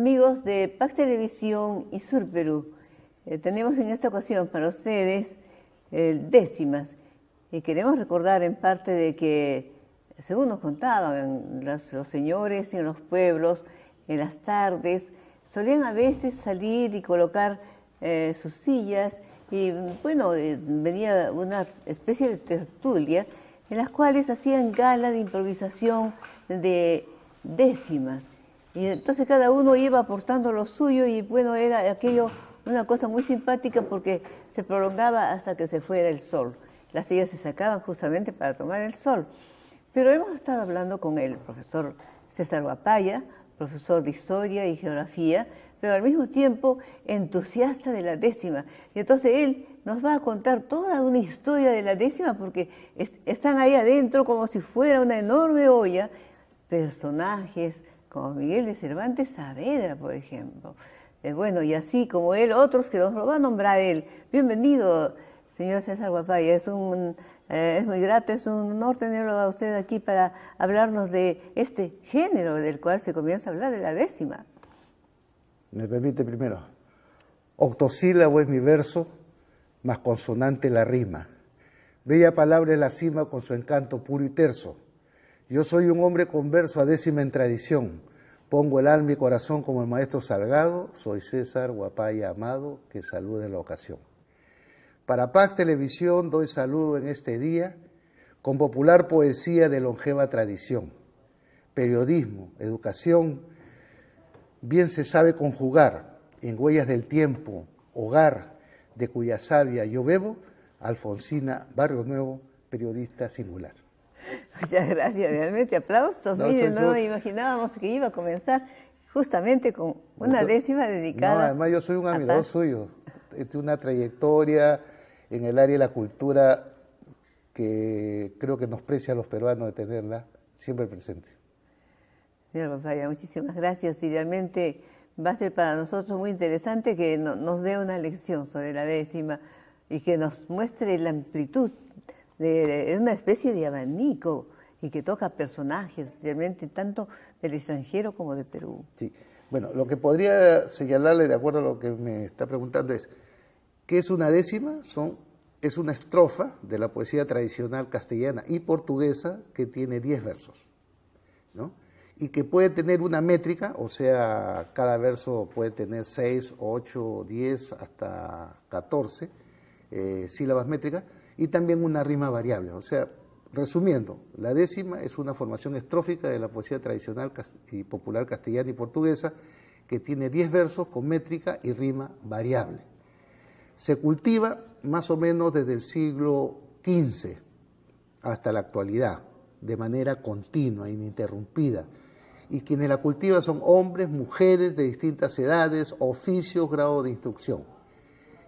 amigos de Pax Televisión y Sur Perú, tenemos en esta ocasión para ustedes décimas y queremos recordar en parte de que, según nos contaban los señores en los pueblos, en las tardes, solían a veces salir y colocar sus sillas y bueno, venía una especie de tertulia en las cuales hacían gala de improvisación de décimas. Y entonces cada uno iba aportando lo suyo y bueno, era aquello una cosa muy simpática porque se prolongaba hasta que se fuera el sol. Las sillas se sacaban justamente para tomar el sol. Pero hemos estado hablando con el profesor César Guapaya, profesor de Historia y Geografía, pero al mismo tiempo entusiasta de la décima. Y entonces él nos va a contar toda una historia de la décima porque están ahí adentro como si fuera una enorme olla, personajes como Miguel de Cervantes Saavedra, por ejemplo. Bueno, y así como él, otros que los va a nombrar él. Bienvenido, señor César Guapaya. Es muy grato, es un honor tenerlo a usted aquí para hablarnos de este género del cual se comienza a hablar, de la décima. Me permite primero. Octosílabo es mi verso, más consonante la rima. Bella palabra es la cima con su encanto puro y terso. Yo soy un hombre converso a décima en tradición. Pongo el alma y corazón como el maestro Salgado. Soy César Guapaya Amado, que saluda en la ocasión. Para Pax Televisión doy saludo en este día con popular poesía de longeva tradición. Periodismo, educación, bien se sabe conjugar en huellas del tiempo, hogar de cuya savia yo bebo, Alfonsina Barrio Nuevo, periodista singular. Muchas gracias, realmente aplausos. Miren, no imaginábamos que iba a comenzar justamente con una décima dedicada. No, además yo soy un admirador suyo. Tiene una trayectoria en el área de la cultura que creo que nos precia a los peruanos de tenerla siempre presente. Señor Guapaya, muchísimas gracias y realmente va a ser para nosotros muy interesante que nos dé una lección sobre la décima y que nos muestre la amplitud de una especie de abanico y que toca personajes realmente tanto del extranjero como de Perú. Sí, bueno, lo que podría señalarle de acuerdo a lo que me está preguntando es, ¿qué es una décima? Es una estrofa de la poesía tradicional castellana y portuguesa que tiene 10 versos, ¿no? Y que puede tener una métrica, o sea, cada verso puede tener 6, 8, 10, hasta 14 sílabas métricas, y también una rima variable. O sea, resumiendo, la décima es una formación estrófica de la poesía tradicional y popular castellana y portuguesa que tiene 10 versos con métrica y rima variable. Se cultiva más o menos desde el siglo XV hasta la actualidad, de manera continua, ininterrumpida. Y quienes la cultivan son hombres, mujeres de distintas edades, oficios, grado de instrucción,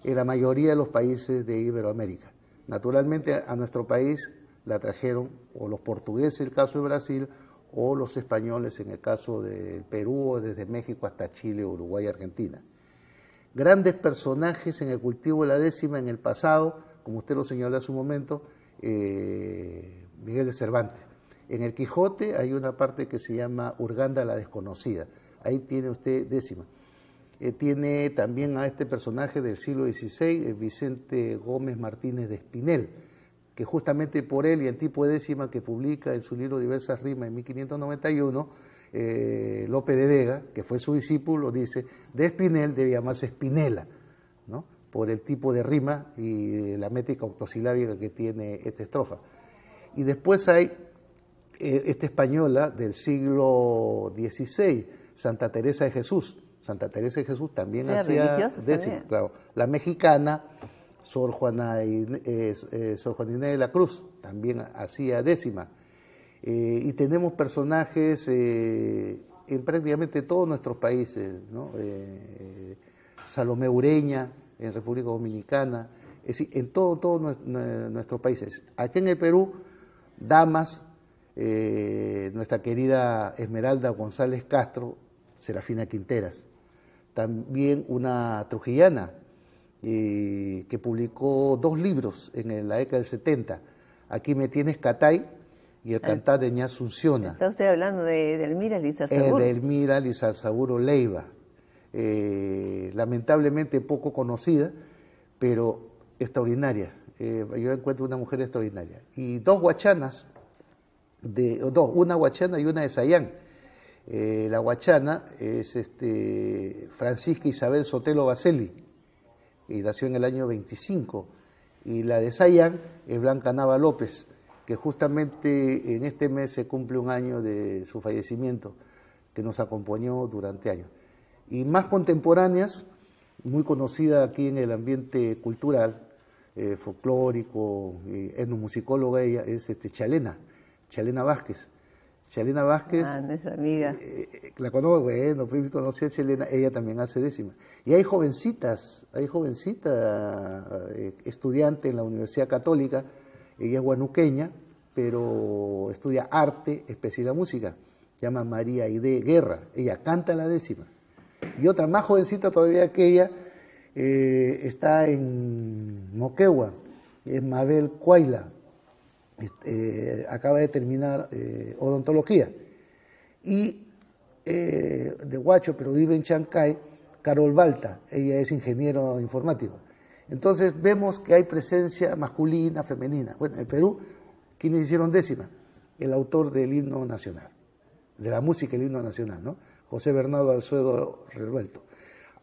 en la mayoría de los países de Iberoamérica. Naturalmente a nuestro país la trajeron o los portugueses en el caso de Brasil o los españoles en el caso del Perú o desde México hasta Chile, Uruguay y Argentina. Grandes personajes en el cultivo de la décima en el pasado, como usted lo señaló hace un momento, Miguel de Cervantes. En el Quijote hay una parte que se llama Urganda la desconocida, ahí tiene usted décima. Tiene también a este personaje del siglo XVI, Vicente Gómez Martínez de Espinel, que justamente por él y en tipo de décima que publica en su libro Diversas Rimas en 1591, Lope de Vega, que fue su discípulo, dice, de Espinel debe llamarse Espinela, ¿no? Por el tipo de rima y la métrica octosilábica que tiene esta estrofa. Y después hay esta española del siglo XVI, Santa Teresa de Jesús. Santa Teresa de Jesús también hacía décimas, claro. La mexicana, Sor Juana Inés de la Cruz, también hacía décimas. Y tenemos personajes en prácticamente todos nuestros países, ¿no? Salomé Ureña, en República Dominicana, es decir, en todos nuestros países. Aquí en el Perú, damas, nuestra querida Esmeralda González Castro, Serafina Quinteras. También una trujillana que publicó 2 libros en la década del 70. Aquí me tienes Catay y el Cantar de Ña Asunción. Está usted hablando de Elmira Lizarzaburo. De Elmira Lizarzaburo Leiva, lamentablemente poco conocida, pero extraordinaria. Yo encuentro una mujer extraordinaria. Y dos guachanas, una guachana y una de Sayán. La guachana es Francisca Isabel Sotelo Baselli, y nació en el año 25, y la de Sayán es Blanca Nava López, que justamente en este mes se cumple un año de su fallecimiento, que nos acompañó durante años. Y más contemporáneas, muy conocida aquí en el ambiente cultural, folclórico, etnomusicóloga, ella es Chalena Vázquez. Chalena Vázquez, nuestra amiga. La conozco, bueno, pues conocí a Chalena, ella también hace décima. Y hay jovencita estudiante en la Universidad Católica, ella es guanuqueña, pero estudia arte, especialidad música, se llama María Aide Guerra, ella canta la décima. Y otra más jovencita todavía que ella, está en Moquegua, es Mabel Cuaila, acaba de terminar odontología. Y de Huacho, pero vive en Chancay, Carol Balta, ella es ingeniero informático. Entonces vemos que hay presencia masculina, femenina. Bueno, en Perú, ¿quiénes hicieron décima? El autor del himno nacional, de la música del himno nacional, ¿no? José Bernardo Alzuedo Revuelto.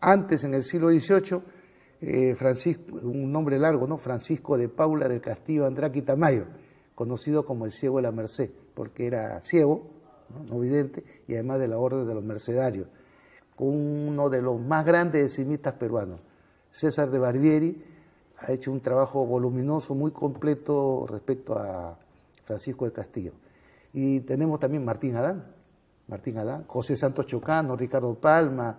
Antes, en el siglo XVIII, Francisco, un nombre largo, ¿no? Francisco de Paula del Castillo Andraque Tamayo, conocido como el ciego de la Merced, porque era ciego, no vidente, y además de la orden de los mercedarios, con uno de los más grandes decimistas peruanos. César de Barbieri ha hecho un trabajo voluminoso, muy completo respecto a Francisco del Castillo. Y tenemos también Martín Adán, José Santos Chocano, Ricardo Palma,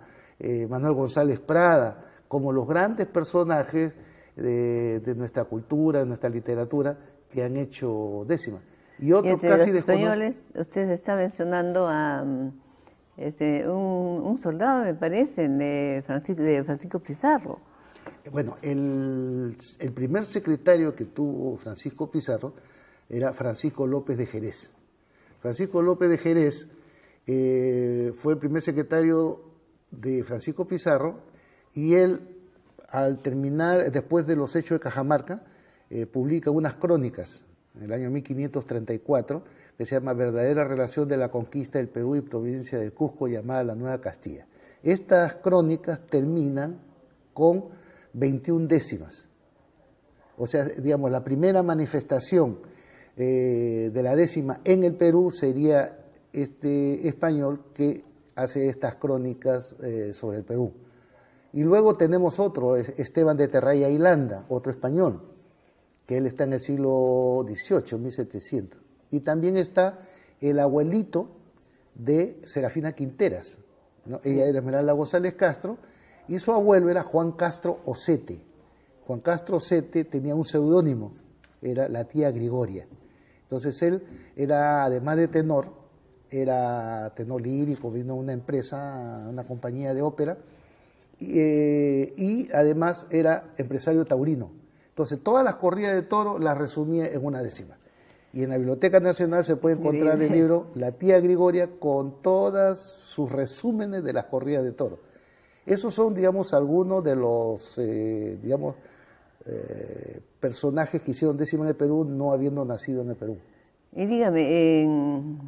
Manuel González Prada, como los grandes personajes de nuestra cultura, de nuestra literatura, que han hecho décima. Y otros casi los españoles, usted está mencionando a un soldado, me parece, de Francisco Pizarro. Bueno, el primer secretario que tuvo Francisco Pizarro era Francisco López de Jerez. Francisco López de Jerez fue el primer secretario de Francisco Pizarro, y él, al terminar, después de los hechos de Cajamarca, publica unas crónicas en el año 1534 que se llama Verdadera relación de la conquista del Perú y provincia del Cusco, llamada la Nueva Castilla. Estas crónicas terminan con 21 décimas. O sea, digamos, la primera manifestación de la décima en el Perú sería este español que hace estas crónicas sobre el Perú. Y luego tenemos otro, Esteban de Terraya y Landa, otro español, que él está en el siglo XVIII, 1700. Y también está el abuelito de Serafina Quinteras, ¿no? Ella era Esmeralda González Castro, y su abuelo era Juan Castro Ocete. Juan Castro Ocete tenía un seudónimo, era la tía Grigoria. Entonces él era, además de tenor, era tenor lírico, vino a una empresa, una compañía de ópera, y además era empresario taurino. Entonces todas las corridas de toro las resumía en una décima. Y en la Biblioteca Nacional se puede encontrar el libro La tía Grigoria con todos sus resúmenes de las corridas de toro. Esos son, digamos, algunos de los, personajes que hicieron décima en el Perú, no habiendo nacido en el Perú. Y dígame, en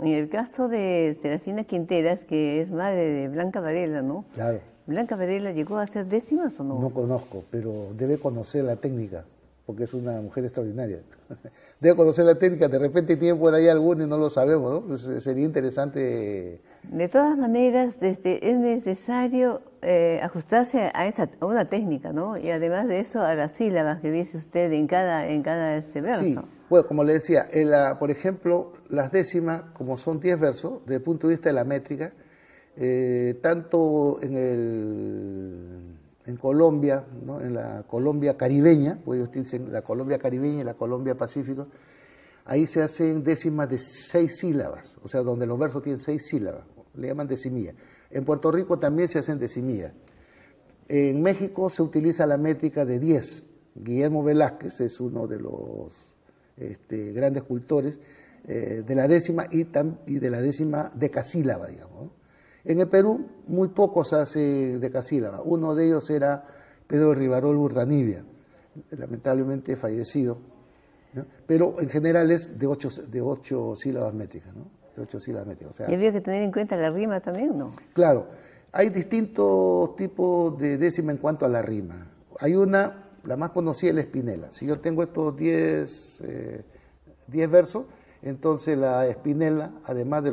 el caso de Serafina Quinteras, que es madre de Blanca Varela, ¿no? Claro. ¿Blanca Varela llegó a hacer décimas o no? No conozco, pero debe conocer la técnica, porque es una mujer extraordinaria. Debe conocer la técnica, de repente tiene por ahí alguno y no lo sabemos, ¿no? Pues sería interesante. De todas maneras, es necesario ajustarse a una técnica, ¿no? Y además de eso, a las sílabas que dice usted en cada verso. Sí, bueno, como le decía, por ejemplo, las décimas, como son 10 versos, desde el punto de vista de la métrica, tanto en Colombia, ¿no? En la Colombia caribeña, pues ellos dicen la Colombia caribeña y la Colombia Pacífico, ahí se hacen décimas de 6 sílabas, o sea, donde los versos tienen 6 sílabas, le llaman decimilla. En Puerto Rico también se hacen decimillas. En México se utiliza la métrica de 10. Guillermo Velázquez es uno de los grandes cultores de la décima y de la décima decasílaba, digamos, ¿no? En el Perú muy pocos hacen decasílaba. Uno de ellos era Pedro Rivarol Urdanibia, lamentablemente fallecido, ¿no? Pero en general es de ocho sílabas métricas, ¿no? De 8 sílabas métricas. O sea, y había que tener en cuenta la rima también, ¿no? claro, hay distintos tipos de décima en cuanto a la rima. Hay una, la más conocida es la espinela. Si yo tengo estos 10 versos, entonces la espinela, además de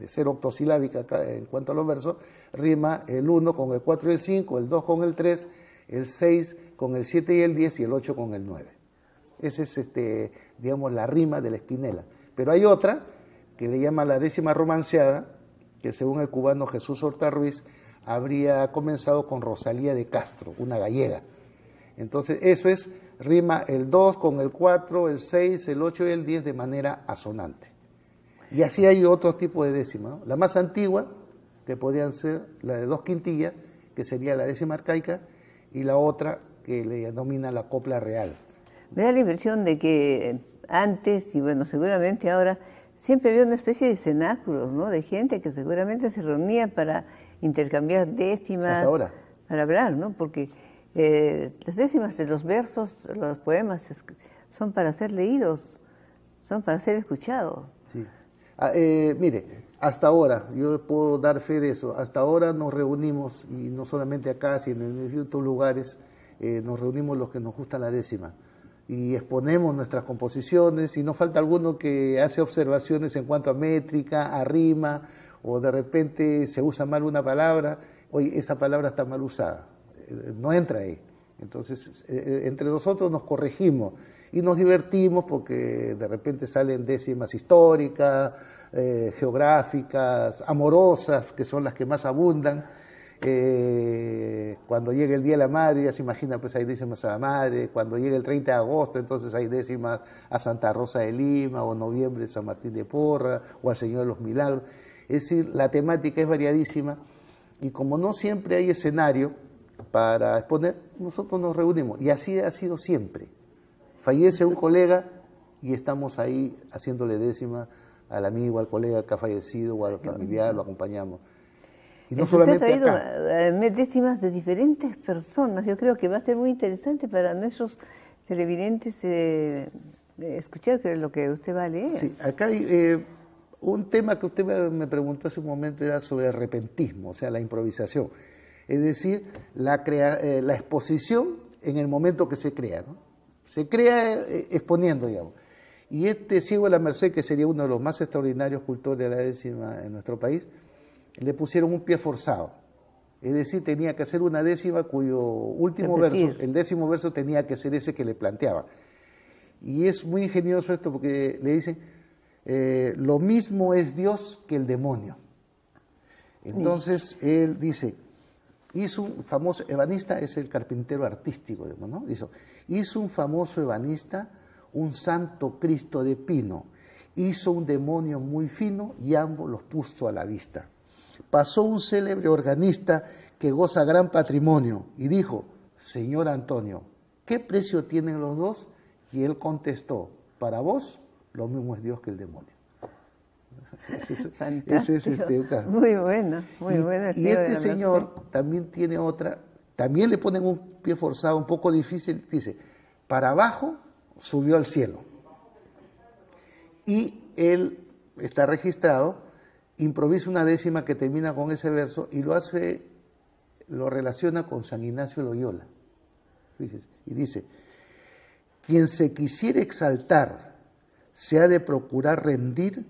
ser octosilábica acá en cuanto a los versos, rima el 1 con el 4 y el 5, el 2 con el 3, el 6 con el 7 y el 10 y el 8 con el 9. Esa es, digamos, la rima de la espinela. Pero hay otra que le llama la décima romanceada, que según el cubano Jesús Horta Ruiz, habría comenzado con Rosalía de Castro, una gallega. Entonces, eso es, rima el 2 con el 4, el 6, el 8 y el 10 de manera asonante. Y así hay otros tipos de décimas, ¿no? La más antigua, que podrían ser la de 2 quintillas, que sería la décima arcaica, y la otra que le denomina la copla real. Me da la impresión de que antes, y bueno, seguramente ahora, siempre había una especie de cenáculos, ¿no? De gente que seguramente se reunía para intercambiar décimas. Hasta ahora. Para hablar, ¿no? Porque las décimas de los versos, los poemas, son para ser leídos, son para ser escuchados. Sí. Mire, hasta ahora, yo puedo dar fe de eso, hasta ahora nos reunimos, y no solamente acá, sino en distintos lugares, nos reunimos los que nos gusta la décima, y exponemos nuestras composiciones, y no falta alguno que hace observaciones en cuanto a métrica, a rima, o de repente se usa mal una palabra, oye, esa palabra está mal usada, no entra ahí. Entonces, entre nosotros nos corregimos y nos divertimos porque de repente salen décimas históricas, geográficas, amorosas, que son las que más abundan. Cuando llega el Día de la Madre, ya se imagina, pues hay décimas a la Madre. Cuando llega el 30 de agosto, entonces hay décimas a Santa Rosa de Lima, o noviembre San Martín de Porra, o al Señor de los Milagros. Es decir, la temática es variadísima, y como no siempre hay escenario para exponer, nosotros nos reunimos, y así ha sido siempre. Fallece un colega y estamos ahí haciéndole décima al amigo, al colega que ha fallecido, o al familiar, lo acompañamos. Y no solamente usted ha traído décimas de diferentes personas. Yo creo que va a ser muy interesante para nuestros televidentes escuchar lo que usted va a leer. Sí, acá hay un tema que usted me preguntó hace un momento, era sobre el repentismo, o sea, la improvisación. Es decir, la exposición en el momento que se crea, ¿no? Se crea exponiendo, digamos. Y Ciego de la Merced, que sería uno de los más extraordinarios cultores de la décima en nuestro país, le pusieron un pie forzado. Es decir, tenía que hacer una décima cuyo último verso, el 10º verso, tenía que ser ese que le planteaba. Y es muy ingenioso esto porque le dicen, lo mismo es Dios que el demonio. Entonces, él dice, hizo un famoso ebanista, es el carpintero artístico, ¿no? Hizo un famoso ebanista, un santo Cristo de pino, hizo un demonio muy fino y ambos los puso a la vista. Pasó un célebre organista que goza gran patrimonio y dijo, señor Antonio, ¿qué precio tienen los dos? Y él contestó, para vos lo mismo es Dios que el demonio. Ese es muy buena, muy buena. Y este señor también tiene otra, también le ponen un pie forzado un poco difícil, dice, para abajo subió al cielo. Y él está registrado, improvisa una décima que termina con ese verso y lo relaciona con San Ignacio de Loyola. Fíjese, y dice, quien se quisiera exaltar se ha de procurar rendir,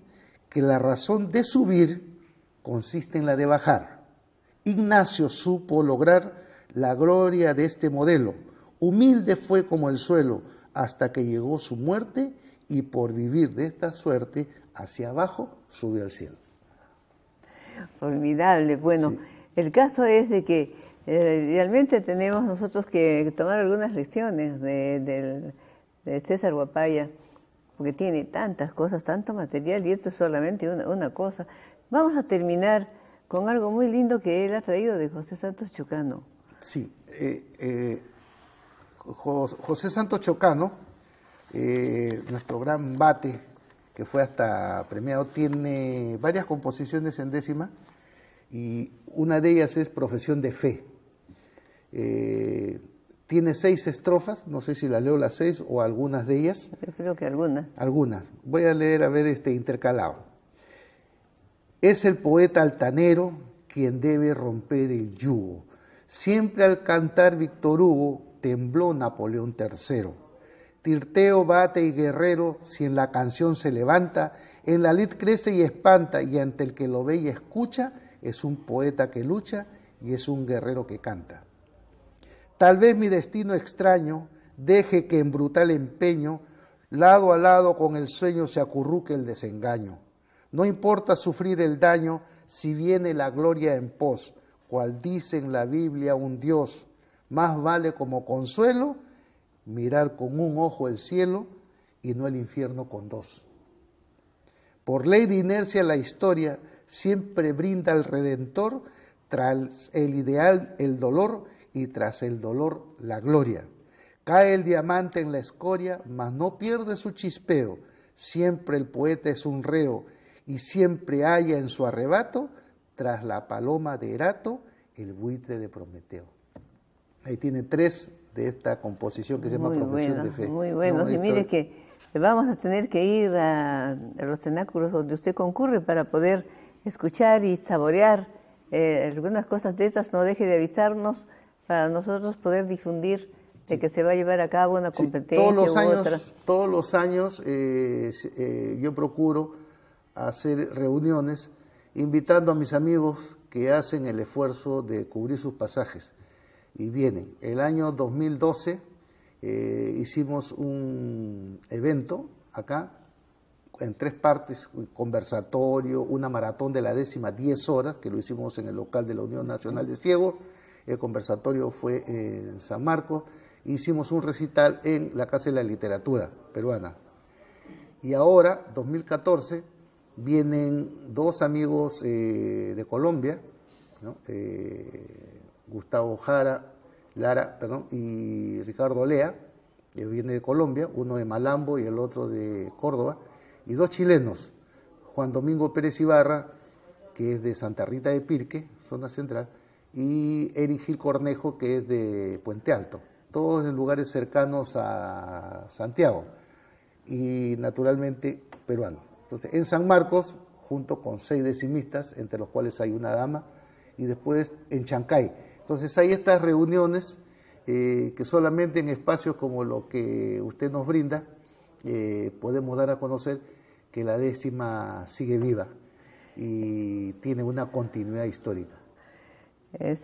que la razón de subir consiste en la de bajar. Ignacio supo lograr la gloria de este modelo. Humilde fue como el suelo hasta que llegó su muerte y por vivir de esta suerte hacia abajo subió al cielo. Formidable. Bueno, sí. El caso es de que realmente tenemos nosotros que tomar algunas lecciones de César Guapaya, porque tiene tantas cosas, tanto material, y esto es solamente una cosa. Vamos a terminar con algo muy lindo que él ha traído de José Santos Chocano. Sí, José Santos Chocano, nuestro gran bate, que fue hasta premiado, tiene varias composiciones en décima, y una de ellas es Profesión de Fe. Tiene 6 estrofas, no sé si las leo las 6 o algunas de ellas. Yo creo que algunas. Algunas. Voy a leer, a ver, intercalado. Es el poeta altanero quien debe romper el yugo. Siempre al cantar Víctor Hugo tembló Napoleón III. Tirteo, bate y guerrero, si en la canción se levanta, en la lid crece y espanta, y ante el que lo ve y escucha, es un poeta que lucha y es un guerrero que canta. Tal vez mi destino extraño deje que en brutal empeño, lado a lado con el sueño se acurruque el desengaño. No importa sufrir el daño si viene la gloria en pos, cual dice en la Biblia un Dios, más vale como consuelo mirar con un ojo el cielo y no el infierno con 2. Por ley de inercia la historia siempre brinda al Redentor, tras el ideal el dolor y tras el dolor la gloria. Cae el diamante en la escoria, mas no pierde su chispeo. Siempre el poeta es un reo y siempre halla en su arrebato, tras la paloma de Erato, el buitre de Prometeo. Ahí tiene 3 de esta composición que se llama Profesión de Fe. Muy bueno, y mire que vamos a tener que ir a los cenáculos donde usted concurre para poder escuchar y saborear algunas cosas de estas. No deje de avisarnos para nosotros poder difundir de que se va a llevar a cabo una competencia otra. Todos los años yo procuro hacer reuniones invitando a mis amigos que hacen el esfuerzo de cubrir sus pasajes y vienen. El año 2012 hicimos un evento acá en 3 partes, un conversatorio, una maratón de la 10ª, 10 horas, que lo hicimos en el local de la Unión Nacional de Ciegos. El conversatorio fue en San Marcos. Hicimos un recital en la Casa de la Literatura Peruana. Y ahora, 2014, vienen 2 amigos de Colombia, ¿no? Gustavo Lara y Ricardo Lea, que viene de Colombia, uno de Malambo y el otro de Córdoba, y 2 chilenos, Juan Domingo Pérez Ibarra, que es de Santa Rita de Pirque, zona central, y Eric Gil Cornejo, que es de Puente Alto, todos en lugares cercanos a Santiago, y naturalmente peruanos. Entonces, en San Marcos, junto con 6 decimistas, entre los cuales hay una dama, y después en Chancay. Entonces hay estas reuniones que solamente en espacios como lo que usted nos brinda podemos dar a conocer que la 10ª sigue viva y tiene una continuidad histórica.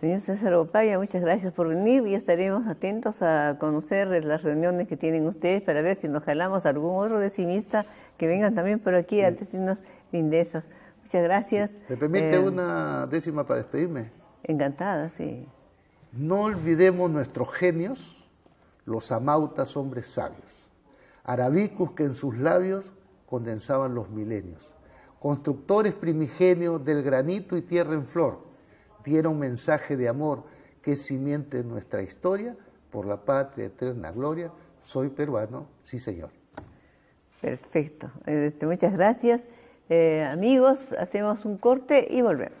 Señor César Opaya, muchas gracias por venir y estaremos atentos a conocer las reuniones que tienen ustedes para ver si nos jalamos a algún otro decimista que vengan también por aquí a decirnos lindezas. Muchas gracias. ¿Me permite una 10ª para despedirme? Encantada, sí. No olvidemos nuestros genios, los amautas hombres sabios, arabicus que en sus labios condensaban los milenios, constructores primigenios del granito y tierra en flor, dieron mensaje de amor que simiente nuestra historia, por la patria eterna gloria, soy peruano, sí señor. Perfecto, muchas gracias. Amigos, hacemos un corte y volvemos.